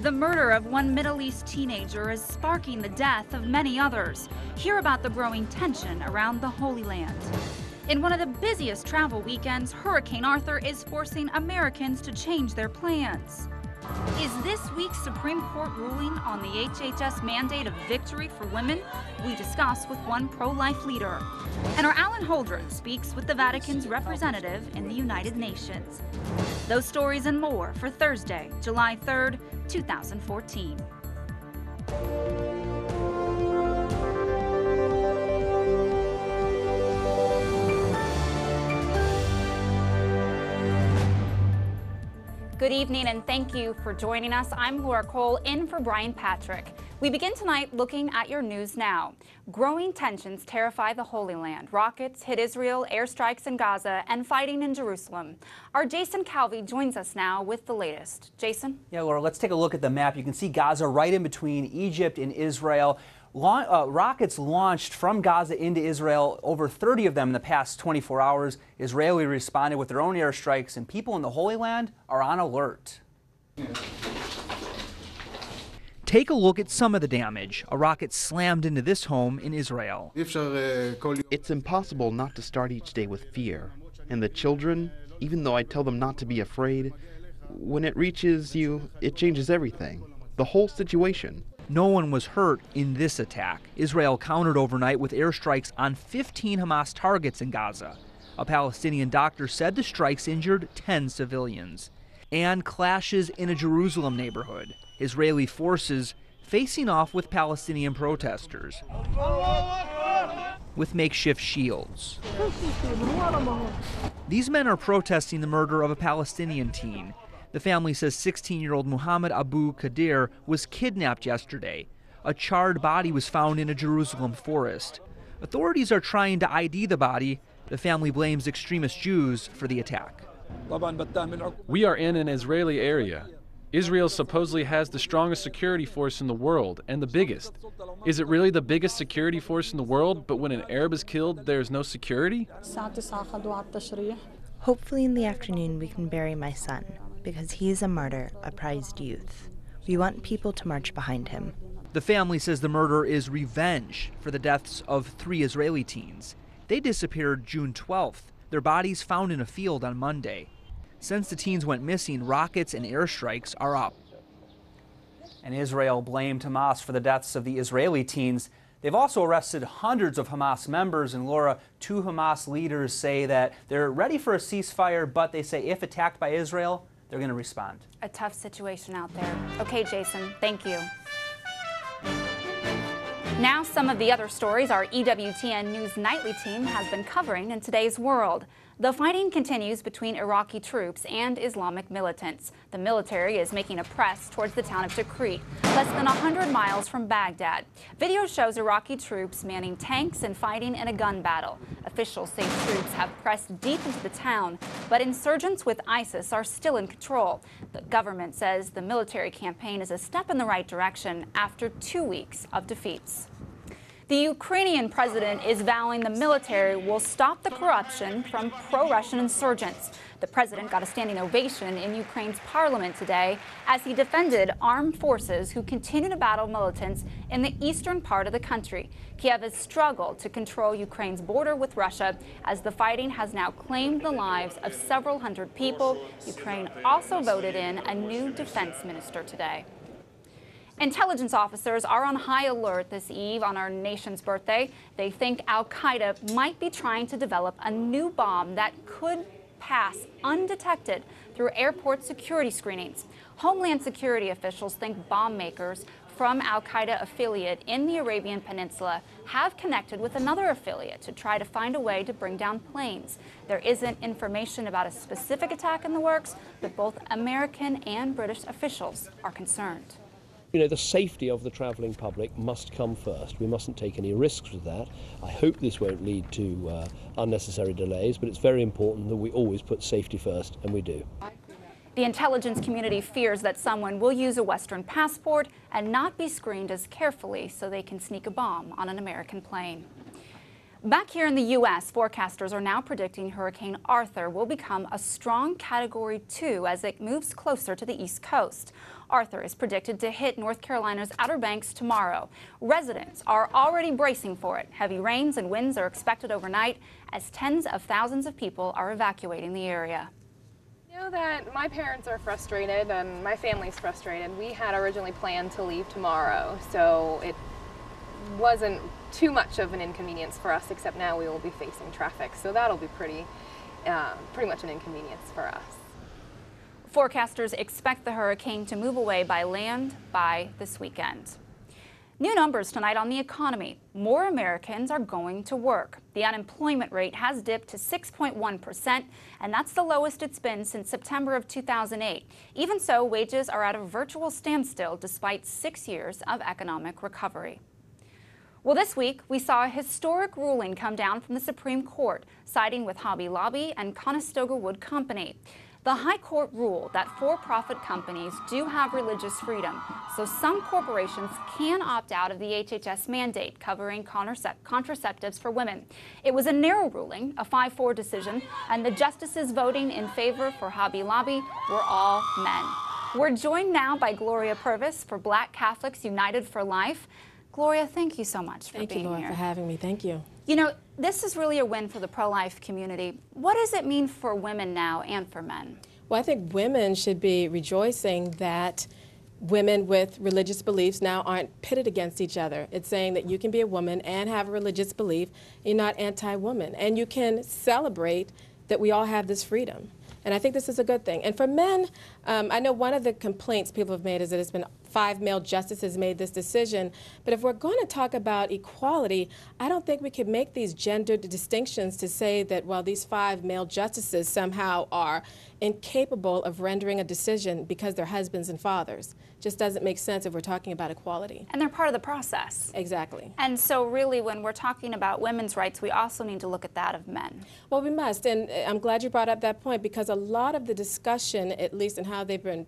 The murder of one Middle East teenager is sparking the death of many others. Hear about the growing tension around the Holy Land. In one of the busiest travel weekends, Hurricane Arthur is forcing Americans to change their plans. Is this week's Supreme Court ruling on the HHS mandate a victory for women? We discuss with one pro-life leader. And our Alan Holdren speaks with the Vatican's representative in the United Nations. Those stories and more for Thursday, July 3rd, 2014. Good evening and thank you for joining us. I'm Laura Cole in for Brian Patrick. We begin tonight looking at your news now. Growing tensions terrify the Holy Land. Rockets hit Israel, airstrikes in Gaza, and fighting in Jerusalem. Our Jason Calvi joins us now with the latest. Jason? Yeah, Laura, let's take a look at the map. You can see Gaza right in between Egypt and Israel. Rockets launched from Gaza into Israel, over 30 of them in the past 24 hours. Israeli responded with their own airstrikes, and people in the Holy Land are on alert. Take a look at some of the damage. A rocket slammed into this home in Israel. It's impossible not to start each day with fear. And the children, even though I tell them not to be afraid, when it reaches you, it changes everything. The whole situation. No one was hurt in this attack. Israel countered overnight with airstrikes on 15 Hamas targets in Gaza. A Palestinian doctor said the strikes injured 10 civilians. And clashes in a Jerusalem neighborhood. Israeli forces facing off with Palestinian protesters with makeshift shields. These men are protesting the murder of a Palestinian teen. The family says 16-year-old Muhammad Abu Qadir was kidnapped yesterday. A charred body was found in a Jerusalem forest. Authorities are trying to ID the body. The family blames extremist Jews for the attack. We are in an Israeli area. Israel supposedly has the strongest security force in the world, and the biggest. Is it really the biggest security force in the world, but when an Arab is killed, there is no security? Hopefully in the afternoon we can bury my son, because he is a martyr, a prized youth. We want people to march behind him. The family says the murder is revenge for the deaths of 3 Israeli teens. They disappeared June 12th. Their bodies found in a field on Monday. Since the teens went missing, rockets and airstrikes are up. And Israel blamed Hamas for the deaths of the Israeli teens. They've also arrested hundreds of Hamas members. And Laura, 2 Hamas leaders say that they're ready for a ceasefire, but they say if attacked by Israel, they're going to respond. A tough situation out there. Okay, Jason, thank you. Now some of the other stories our EWTN News Nightly team has been covering in today's world. The fighting continues between Iraqi troops and Islamic militants. The military is making a press towards the town of Tikrit, less than 100 miles from Baghdad. Video shows Iraqi troops manning tanks and fighting in a gun battle. Officials say troops have pressed deep into the town, but insurgents with ISIS are still in control. The government says the military campaign is a step in the right direction after 2 weeks of defeats. The Ukrainian president is vowing the military will stop the corruption from pro-Russian insurgents. The president got a standing ovation in Ukraine's parliament today as he defended armed forces who continue to battle militants in the eastern part of the country. Kiev has struggled to control Ukraine's border with Russia as the fighting has now claimed the lives of several hundred people. Ukraine also voted in a new defense minister today. Intelligence officers are on high alert this eve on our nation's birthday. They think al-Qaeda might be trying to develop a new bomb that could pass undetected through airport security screenings. Homeland Security officials think bomb makers from al-Qaeda affiliate in the Arabian Peninsula have connected with another affiliate to try to find a way to bring down planes. There isn't information about a specific attack in the works, but both American and British officials are concerned. You know, the safety of the travelling public must come first. We mustn't take any risks with that. I hope this won't lead to unnecessary delays, but it's very important that we always put safety first, and we do. The intelligence community fears that someone will use a Western passport and not be screened as carefully so they can sneak a bomb on an American plane. Back here in the U.S., forecasters are now predicting Hurricane Arthur will become a strong Category 2 as it moves closer to the East Coast. Arthur is predicted to hit North Carolina's Outer Banks tomorrow. Residents are already bracing for it. Heavy rains and winds are expected overnight as tens of thousands of people are evacuating the area. I know that my parents are frustrated and my family's frustrated. We had originally planned to leave tomorrow, so it wasn't too much of an inconvenience for us, except now we will be facing traffic, so that'll be pretty much an inconvenience for us. Forecasters expect the hurricane to move away by land by this weekend. New numbers tonight on the economy. More Americans are going to work. The unemployment rate has dipped to 6.1%, and that's the lowest it's been since September of 2008. Even so, wages are at a virtual standstill despite 6 years of economic recovery. Well, this week, we saw a historic ruling come down from the Supreme Court, siding with Hobby Lobby and Conestoga Wood Company. The High Court ruled that for-profit companies do have religious freedom, so some corporations can opt out of the HHS mandate covering contraceptives for women. It was a narrow ruling, a 5-4 decision, and the justices voting in favor for Hobby Lobby were all men. We're joined now by Gloria Purvis for Black Catholics United for Life. Gloria, thank you so much for being here. Thank you, Laura, for having me. Thank you. You know, this is really a win for the pro-life community. What does it mean for women now and for men? Well, I think women should be rejoicing that women with religious beliefs now aren't pitted against each other. It's saying that you can be a woman and have a religious belief, you're not anti-woman, and you can celebrate that we all have this freedom. And I think this is a good thing. And for men, I know one of the complaints people have made is that it's been 5 male justices made this decision. But if we're going to talk about equality, I don't think we could make these gendered distinctions to say that, well, these 5 male justices somehow are incapable of rendering a decision because they're husbands and fathers. Just doesn't make sense if we're talking about equality. And they're part of the process. Exactly. And so really when we're talking about women's rights, we also need to look at that of men. Well, we must. And I'm glad you brought up that point, because a lot of the discussion, at least in how they've been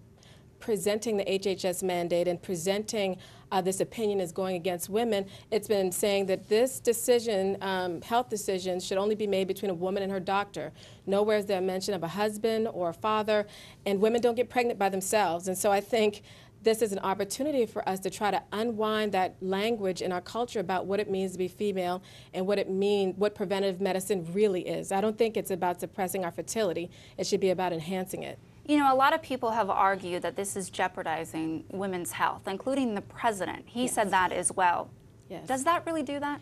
presenting the HHS mandate and presenting this opinion as going against women, it's been saying that this decision, health decisions, should only be made between a woman and her doctor. Nowhere is there a mention of a husband or a father, and women don't get pregnant by themselves. And so I think this is an opportunity for us to try to unwind that language in our culture about what it means to be female and what preventative medicine really is. I don't think it's about suppressing our fertility. It should be about enhancing it. You know, a lot of people have argued that this is jeopardizing women's health, including the president. He said that as well. Yes. Does that really do that?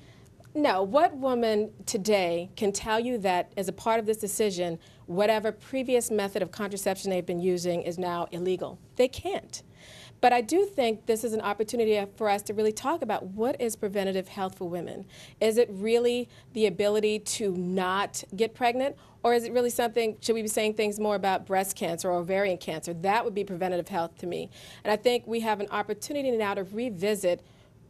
No. What woman today can tell you that as a part of this decision, whatever previous method of contraception they've been using is now illegal? They can't. But I do think this is an opportunity for us to really talk about what is preventative health for women. Is it really the ability to not get pregnant? Or is it really something, should we be saying things more about breast cancer or ovarian cancer? That would be preventative health to me. And I think we have an opportunity now to revisit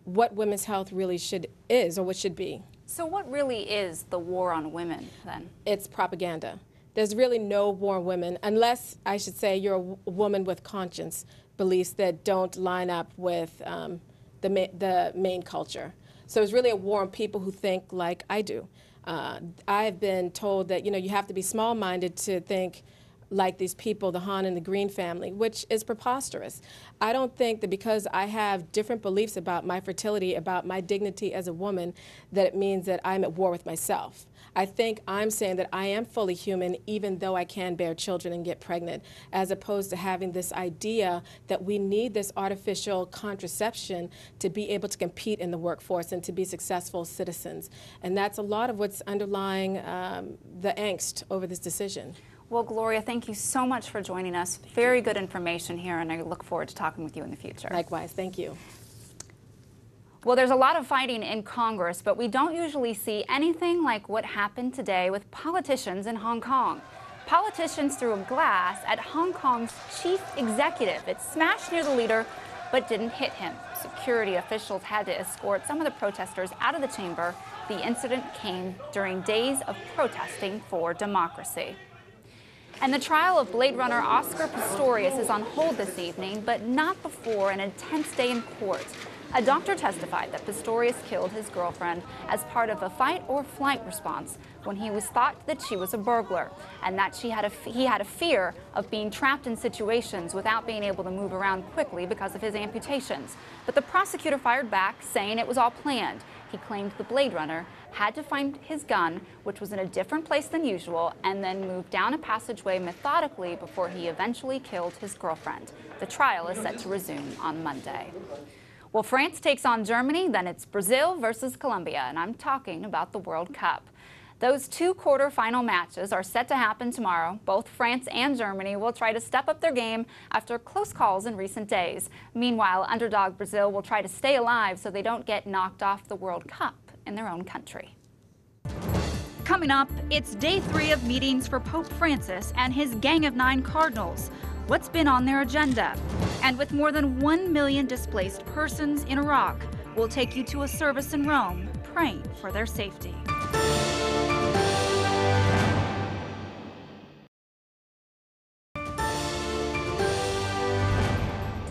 what women's health really is or what should be. So what really is the war on women then? It's propaganda. There's really no war on women, unless, I should say, you're a woman with conscience, beliefs that don't line up with the main culture. So it's really a war on people who think like I do. I've been told that, you know, you have to be small-minded to think like these people, the Han and the Green family, which is preposterous. I don't think that because I have different beliefs about my fertility, about my dignity as a woman, that it means that I'm at war with myself. I think I'm saying that I am fully human even though I can bear children and get pregnant, as opposed to having this idea that we need this artificial contraception to be able to compete in the workforce and to be successful citizens. And that's a lot of what's underlying the angst over this decision. Well, Gloria, thank you so much for joining us. Very good information here, and I look forward to talking with you in the future. Likewise, thank you. Well, there's a lot of fighting in Congress, but we don't usually see anything like what happened today with politicians in Hong Kong. Politicians threw a glass at Hong Kong's chief executive. It smashed near the leader, but didn't hit him. Security officials had to escort some of the protesters out of the chamber. The incident came during days of protesting for democracy. And the trial of Blade Runner Oscar Pistorius is on hold this evening, but not before an intense day in court. A doctor testified that Pistorius killed his girlfriend as part of a fight or flight response when he was thought that she was a burglar, and that he had a fear of being trapped in situations without being able to move around quickly because of his amputations. But the prosecutor fired back, saying it was all planned. He claimed the Blade Runner had to find his gun, which was in a different place than usual, and then move down a passageway methodically before he eventually killed his girlfriend. The trial is set to resume on Monday. Well, France takes on Germany, then it's Brazil versus Colombia, and I'm talking about the World Cup. Those two quarterfinal matches are set to happen tomorrow. Both France and Germany will try to step up their game after close calls in recent days. Meanwhile, underdog Brazil will try to stay alive so they don't get knocked off the World Cup in their own country. Coming up, it's day 3 of meetings for Pope Francis and his Gang of 9 Cardinals. What's been on their agenda? And with more than 1 million displaced persons in Iraq, we'll take you to a service in Rome praying for their safety.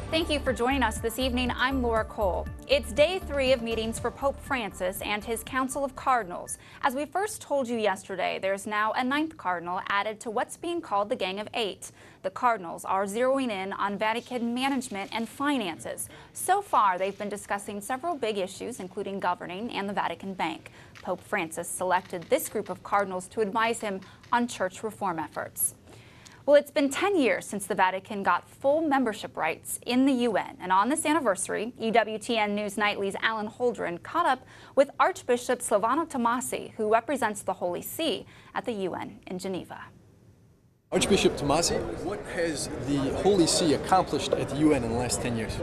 Thank you for joining us this evening. I'm Laura Cole. It's day 3 of meetings for Pope Francis and his Council of Cardinals. As we first told you yesterday, there's now a 9th cardinal added to what's being called the Gang of 8. The cardinals are zeroing in on Vatican management and finances. So far, they've been discussing several big issues, including governing and the Vatican Bank. Pope Francis selected this group of cardinals to advise him on church reform efforts. Well, it's been 10 years since the Vatican got full membership rights in the UN. And on this anniversary, EWTN News Nightly's Alan Holdren caught up with Archbishop Silvano Tomasi, who represents the Holy See at the UN in Geneva. Archbishop Tomasi, what has the Holy See accomplished at the UN in the last 10 years?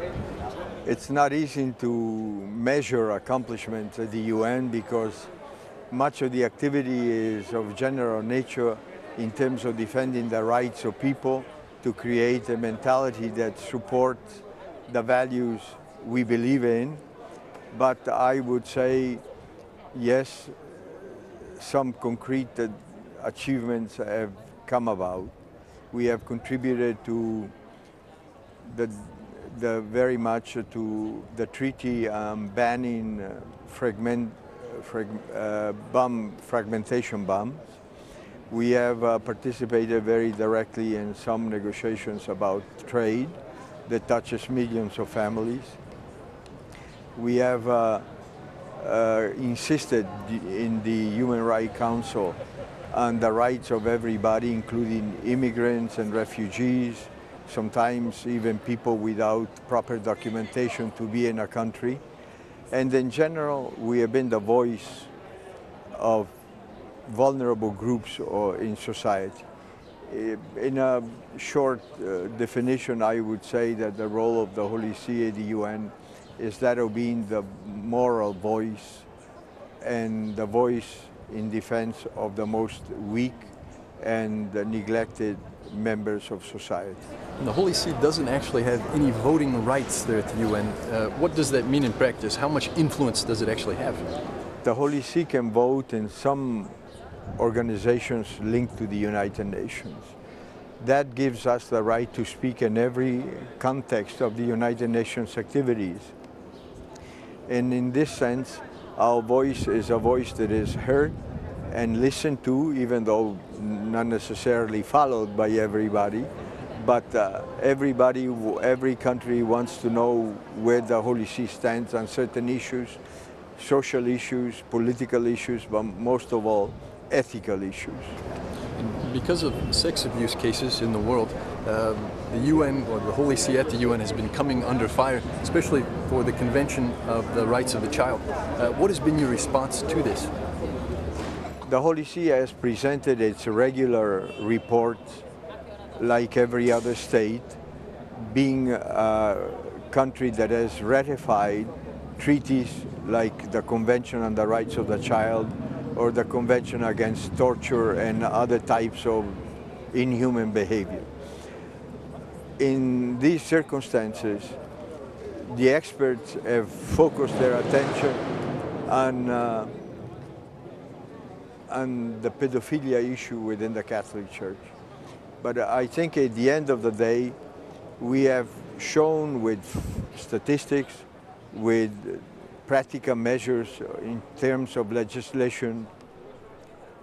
It's not easy to measure accomplishments at the UN because much of the activity is of general nature in terms of defending the rights of people, to create a mentality that supports the values we believe in. But I would say, yes, some concrete achievements have come about. We have contributed to the very much to the treaty banning fragmentation bombs. We have participated very directly in some negotiations about trade that touches millions of families. We have insisted in the Human Rights Council on the rights of everybody, including immigrants and refugees, sometimes even people without proper documentation to be in a country. And in general, we have been the voice of vulnerable groups or in society. In a short definition, I would say that the role of the Holy See at the UN is that of being the moral voice and the voice in defense of the most weak and the neglected members of society. And the Holy See doesn't actually have any voting rights there at the UN. What does that mean in practice? How much influence does it actually have? The Holy See can vote in some organizations linked to the United Nations. That gives us the right to speak in every context of the United Nations activities. And in this sense, our voice is a voice that is heard and listened to, even though not necessarily followed by everybody. But every country wants to know where the Holy See stands on certain issues, social issues, political issues, but most of all, ethical issues. And because of sex abuse cases in the world, the UN, or the Holy See at the UN, has been coming under fire, especially for the Convention of the Rights of the Child. What has been your response to this? The Holy See has presented its regular reports like every other state, being a country that has ratified treaties like the Convention on the Rights of the Child or the Convention Against Torture and other types of inhuman behavior. In these circumstances, the experts have focused their attention on the pedophilia issue within the Catholic Church. But I think at the end of the day, we have shown with statistics, with practical measures in terms of legislation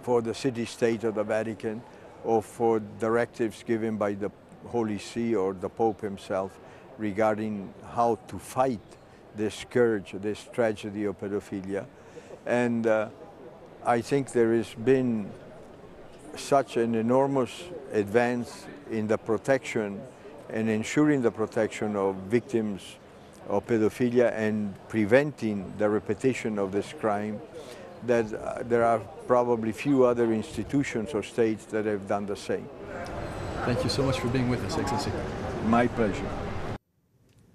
for the city-state of the Vatican, or for directives given by the Holy See or the Pope himself regarding how to fight this scourge, this tragedy of pedophilia. And I think there has been such an enormous advance in the protection and ensuring the protection of victims of pedophilia and preventing the repetition of this crime, that there are probably few other institutions or states that have done the same. Thank you so much for being with us, Excellency. My pleasure.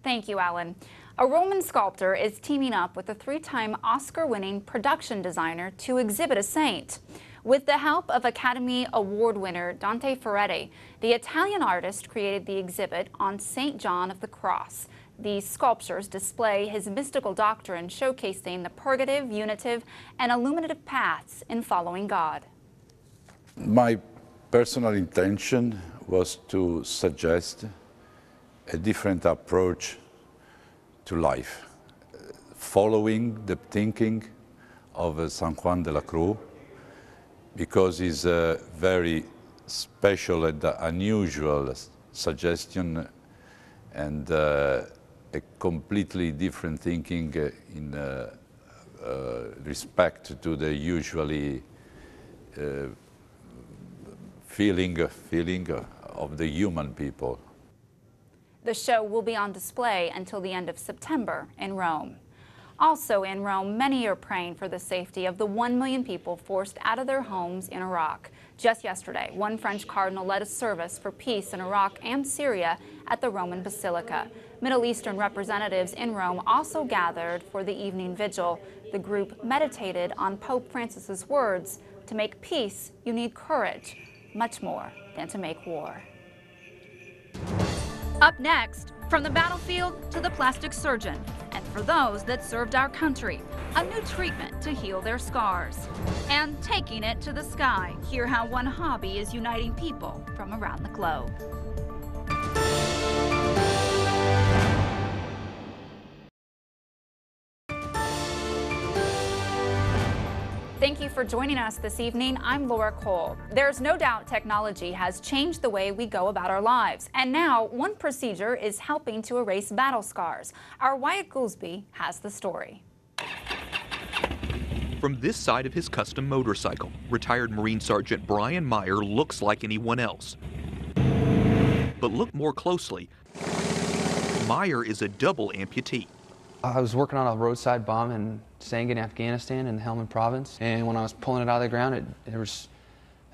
Thank you, Alan. A Roman sculptor is teaming up with a 3-time Oscar-winning production designer to exhibit a saint. With the help of Academy Award winner Dante Ferretti, the Italian artist created the exhibit on St. John of the Cross. These sculptures display his mystical doctrine, showcasing the purgative, unitive, and illuminative paths in following God. My personal intention was to suggest a different approach to life, following the thinking of San Juan de la Cruz, because it's a very special and unusual suggestion, and a completely different thinking in respect to the usually feeling of the human people. The show will be on display until the end of September in Rome. Also in Rome, many are praying for the safety of the 1 million people forced out of their homes in Iraq. Just yesterday, one French cardinal led a service for peace in Iraq and Syria at the Roman Basilica. Middle Eastern representatives in Rome also gathered for the evening vigil. The group meditated on Pope Francis's words, "To make peace, you need courage, much more than to make war." Up next, from the battlefield to the plastic surgeon, and for those that served our country, a new treatment to heal their scars. And taking it to the sky, hear how one hobby is uniting people from around the globe. Thank you for joining us this evening. I'm Laura Cole. There's no doubt technology has changed the way we go about our lives. And now one procedure is helping to erase battle scars. Our Wyatt Goolsby has the story. From this side of his custom motorcycle, retired Marine Sergeant Brian Meyer looks like anyone else. But look more closely. Meyer is a double amputee. I was working on a roadside bomb in Sangin, Afghanistan, in the Helmand province, and when I was pulling it out of the ground, there was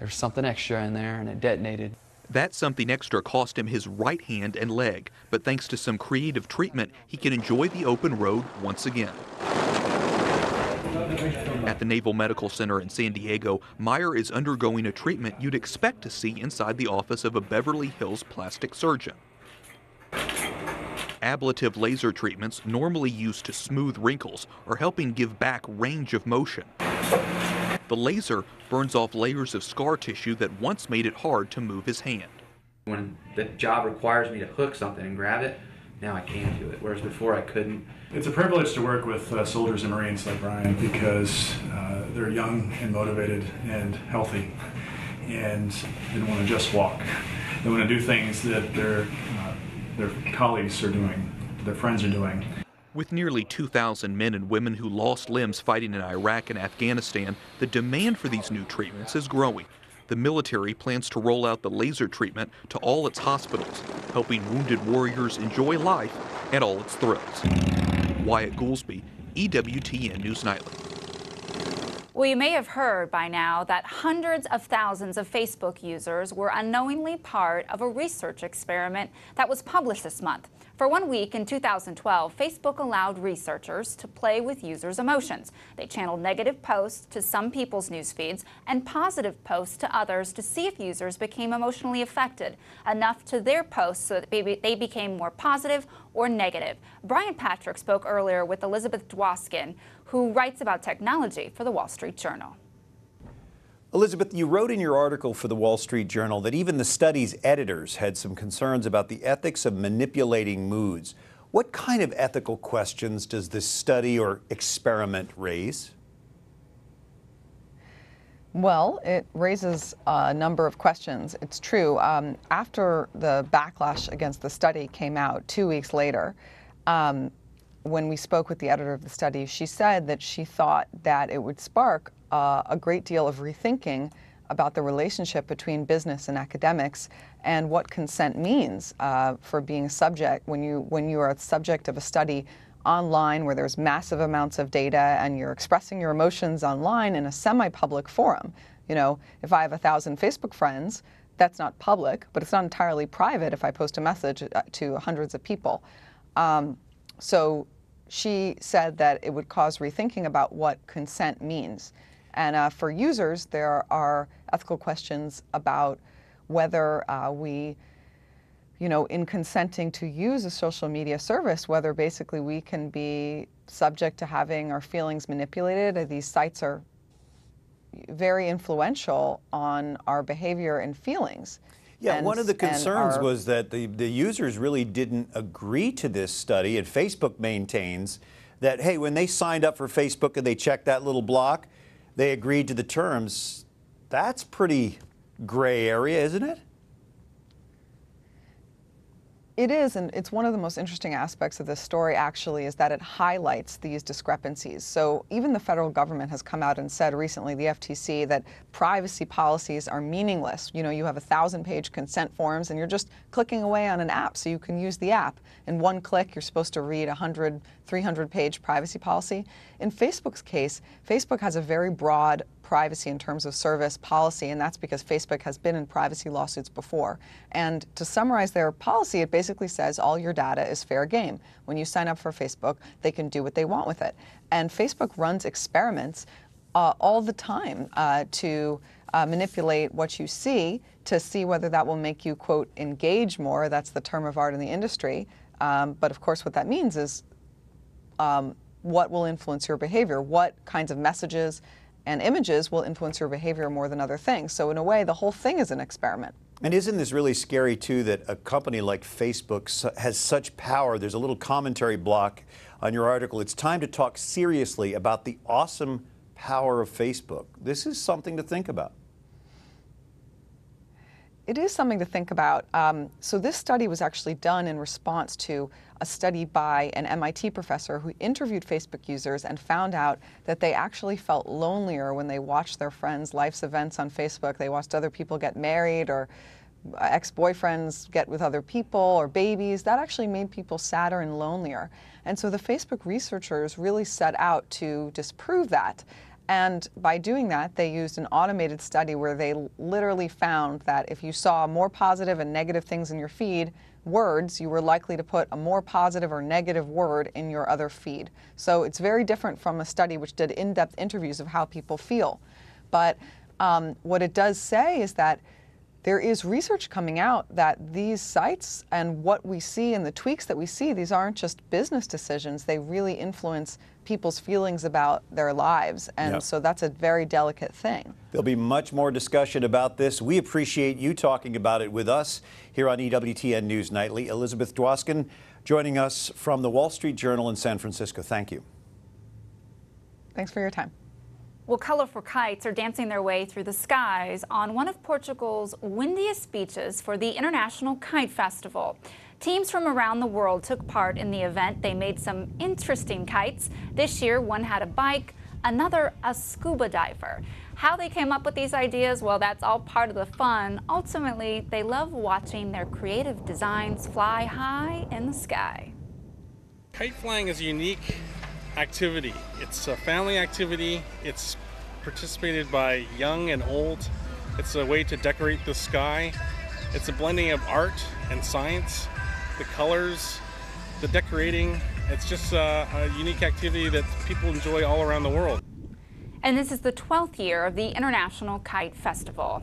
something extra in there, and it detonated. That something extra cost him his right hand and leg, but thanks to some creative treatment, he can enjoy the open road once again. At the Naval Medical Center in San Diego, Meyer is undergoing a treatment you'd expect to see inside the office of a Beverly Hills plastic surgeon. Ablative laser treatments, normally used to smooth wrinkles, are helping give back range of motion. The laser burns off layers of scar tissue that once made it hard to move his hand. When the job requires me to hook something and grab it, now I can do it, whereas before I couldn't. It's a privilege to work with soldiers and Marines like Brian, because they're young and motivated and healthy, and they don't want to just walk. They want to do things that their colleagues are doing, their friends are doing. With nearly 2,000 men and women who lost limbs fighting in Iraq and Afghanistan, the demand for these new treatments is growing. The military plans to roll out the laser treatment to all its hospitals, helping wounded warriors enjoy life and all its thrills. Wyatt Goolsby, EWTN News Nightly. Well, you may have heard by now that hundreds of thousands of Facebook users were unknowingly part of a research experiment that was published this month. For 1 week in 2012, Facebook allowed researchers to play with users' emotions. They channeled negative posts to some people's news feeds and positive posts to others to see if users became emotionally affected enough to their posts so that they became more positive or negative. Brian Patrick spoke earlier with Elizabeth Dwoskin, who writes about technology for the Wall Street Journal. Elizabeth, you wrote in your article for the Wall Street Journal that even the study's editors had some concerns about the ethics of manipulating moods. What kind of ethical questions does this study or experiment raise? Well, it raises a number of questions. It's true. After the backlash against the study came out 2 weeks later, when we spoke with the editor of the study, she said that she thought that it would spark a great deal of rethinking about the relationship between business and academics and what consent means for being a subject when you are a subject of a study online where there's massive amounts of data and you're expressing your emotions online in a semi-public forum. You know, if I have 1,000 Facebook friends, that's not public, but it's not entirely private if I post a message to hundreds of people. So she said that it would cause rethinking about what consent means. And for users, there are ethical questions about whether we, you know, in consenting to use a social media service, whether basically we can be subject to having our feelings manipulated. These sites are very influential on our behavior and feelings. Yeah, one of the concerns was that the users really didn't agree to this study, and Facebook maintains that, hey, when they signed up for Facebook and they checked that little block, they agreed to the terms. That's pretty gray area, isn't it? It is, and it's one of the most interesting aspects of this story, actually, is that it highlights these discrepancies. So even the federal government has come out and said recently, the FTC, that privacy policies are meaningless. You know, you have 1,000-page consent forms, and you're just clicking away on an app, so you can use the app. In one click, you're supposed to read a 100, 300-page privacy policy. In Facebook's case, Facebook has a very broad privacy in terms of service policy, and that's because Facebook has been in privacy lawsuits before. And to summarize their policy, it basically says all your data is fair game. When you sign up for Facebook, they can do what they want with it. And Facebook runs experiments all the time to manipulate what you see to see whether that will make you, quote, engage more. That's the term of art in the industry. But of course, what that means is what will influence your behavior, what kinds of messages and images will influence your behavior more than other things. So in a way, the whole thing is an experiment. And isn't this really scary, too, that a company like Facebook has such power? There's a little commentary block on your article. It's time to talk seriously about the awesome power of Facebook. This is something to think about. It is something to think about. So this study was actually done in response to a study by an MIT professor who interviewed Facebook users and found out that they actually felt lonelier when they watched their friends' life's events on Facebook. They watched other people get married or ex-boyfriends get with other people or babies. That actually made people sadder and lonelier. And so the Facebook researchers really set out to disprove that. And by doing that, they used an automated study where they literally found that if you saw more positive and negative things in your feed, words, you were likely to put a more positive or negative word in your other feed. So it's very different from a study which did in-depth interviews of how people feel. But what it does say is that there is research coming out that these sites and what we see and the tweaks that we see, these aren't just business decisions. They really influence people's feelings about their lives. And so that's a very delicate thing. There'll be much more discussion about this. We appreciate you talking about it with us here on EWTN News Nightly. Elizabeth Dwoskin joining us from the Wall Street Journal in San Francisco. Thank you. Thanks for your time. Well, colorful kites are dancing their way through the skies on one of Portugal's windiest beaches for the International Kite Festival. Teams from around the world took part in the event. They made some interesting kites. This year, one had a bike, another a scuba diver. How they came up with these ideas, well, that's all part of the fun. Ultimately, they love watching their creative designs fly high in the sky. Kite flying is a unique activity. It's a family activity. It's participated by young and old. It's a way to decorate the sky. It's a blending of art and science, the colors, the decorating. It's just a unique activity that people enjoy all around the world. And this is the 12th year of the International Kite Festival.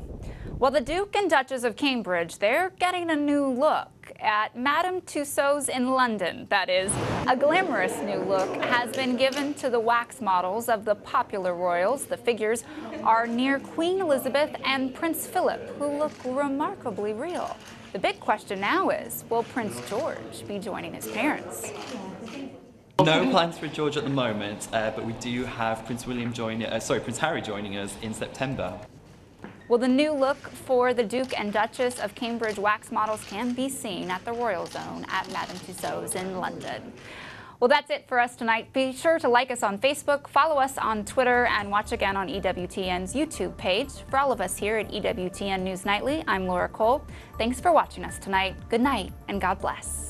Well, the Duke and Duchess of Cambridge, they're getting a new look at Madame Tussauds in London. That is, a glamorous new look has been given to the wax models of the popular royals. The figures are near Queen Elizabeth and Prince Philip, who look remarkably real. The big question now is, will Prince George be joining his parents? No plans for George at the moment, but we do have Prince Harry joining us in September. Well, the new look for the Duke and Duchess of Cambridge wax models can be seen at the Royal Zone at Madame Tussauds in London. Well, that's it for us tonight. Be sure to like us on Facebook, follow us on Twitter, and watch again on EWTN's YouTube page. For all of us here at EWTN News Nightly, I'm Laura Cole. Thanks for watching us tonight. Good night, and God bless.